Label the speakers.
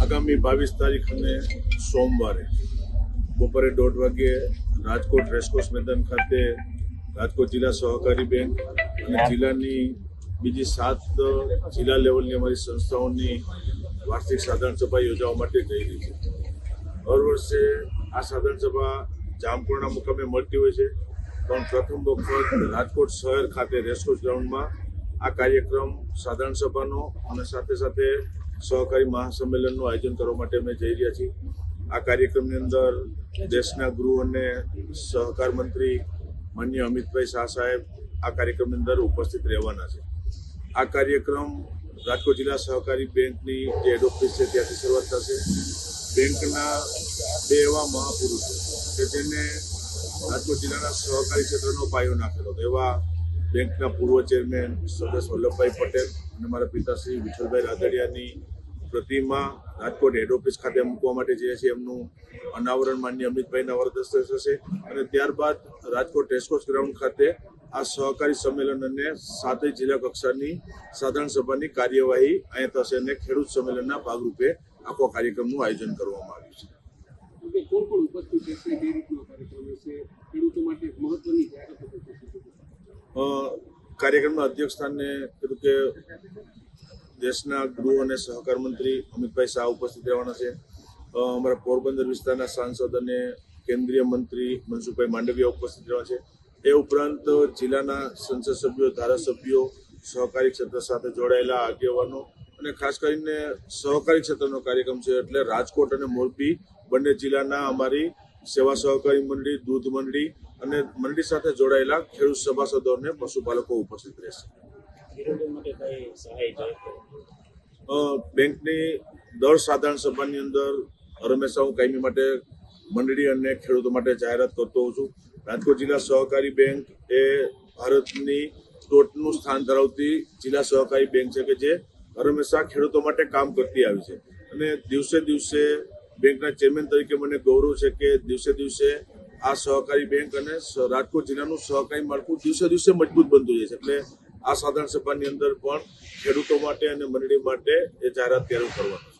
Speaker 1: આગામી 22 તારીખ અને સોમવારે બપોરે 1:30 વાગ્યે રાજકોટ રેસકોર્સ મેદાન ખાતે રાજકોટ જિલ્લા સહકારી બેંક અને જિલ્લાની બીજી 7 જિલ્લા લેવલની અમારી સંસ્થાઓની વાર્ષિક સાધારણ સભા યોજવા માટે જઈ રહી છે। દર વર્ષે આ સાધારણ સભા જામપુરના મુકામે મળતી હોય છે, પણ પ્રથમ વખત રાજકોટ શહેર ખાતે રેસકોર્સ ગ્રાઉન્ડમાં આ કાર્યક્રમ સાધારણ સભાનો અને સાથે સાથે સહકારી મહાસંમેલનનું આયોજન કરવા માટે અમે જઈ રહ્યા છીએ। આ કાર્યક્રમની અંદર દેશના ગૃહ અને સહકાર મંત્રી માનનીય અમિતભાઈ શાહ સાહેબ આ કાર્યક્રમની અંદર ઉપસ્થિત રહેવાના છે। આ કાર્યક્રમ રાજકોટ જિલ્લા સહકારી બેંકની જે હેડ ઓફિસ છે ત્યાંથી શરૂઆત થશે। બેંકના 2 એવા મહાપુરુષો કે જેને રાજકોટ જિલ્લાના સહકારી ક્ષેત્રનો પાયો નાખેલો હતો એવા બેંકના પૂર્વ ચેરમેન સરદાર વલ્લભભાઈ પટેલ અને મારા પિતાશ્રી વિઠ્ઠલભાઈ રાદડિયાની પ્રતિમા રાજકોટ હેડ ઓફિસ ખાતે મૂકવા માટે જે છે એમનું અનાવરણ માનનીય અમિતભાઈના વરદસ્તે થશે અને ત્યારબાદ રાજકોટ રેસકોર્સ ગ્રાઉન્ડ ખાતે આ સહકારી સંમેલન અને 7 જિલ્લા કક્ષાની સાધારણ સભાની કાર્યવાહી અહીંયા થશે અને ખેડૂત સંમેલનના ભાગરૂપે આખો કાર્યક્રમનું આયોજન કરવામાં આવ્યું છે। કાર્યક્રમના અધ્યક્ષસ્થાને કીધું કે દેશના ગૃહ અને સહકાર મંત્રી અમિતભાઈ શાહ ઉપસ્થિત રહેવાના છે। અમારા પોરબંદર વિસ્તારના સાંસદ અને કેન્દ્રીય મંત્રી મનસુખભાઈ માંડવિયા ઉપસ્થિત રહેવાના છે। એ ઉપરાંત જિલ્લાના સંસદ સભ્યો, ધારાસભ્યો, સહકારી ક્ષેત્ર સાથે જોડાયેલા આગેવાનો અને ખાસ કરીને સહકારી ક્ષેત્રનો કાર્યક્રમ છે એટલે રાજકોટ અને મોરબી બંને જિલ્લાના અમારી સેવા સહકારી મંડળી, દૂધ મંડળી અને મંડળી સાથે જોડાયેલા ખેડૂત સભાસદો અને પશુપાલકો ઉપસ્થિત રહેશે। બેંકની દર સાધારણ સભાની અંદર હંમેશા હું કાયમી માટે મંડળી અને ખેડૂતો માટે જાહેરાત કરતો હોઉં છું। રાજકોટ જિલ્લા સહકારી બેંક એ ભારતની ટોચનું સ્થાન ધરાવતી જિલ્લા સહકારી બેંક છે કે જે હંમેશા ખેડૂતો માટે કામ કરતી આવી છે અને દિવસે દિવસે બેંકના ચેરમેન તરીકે મને ગૌરવ છે કે દિવસે દિવસે આ સહકારી બેંક અને રાજકોટ જિલ્લાનું સહકારી માળખું દિવસે દિવસે મજબૂત બનતું જાય છે। એટલે આ સાધારણ સભાની અંદર પણ ખેડૂતો માટે અને મંડળી માટે એ જાહેરાત ત્યારે કરવાનો છે।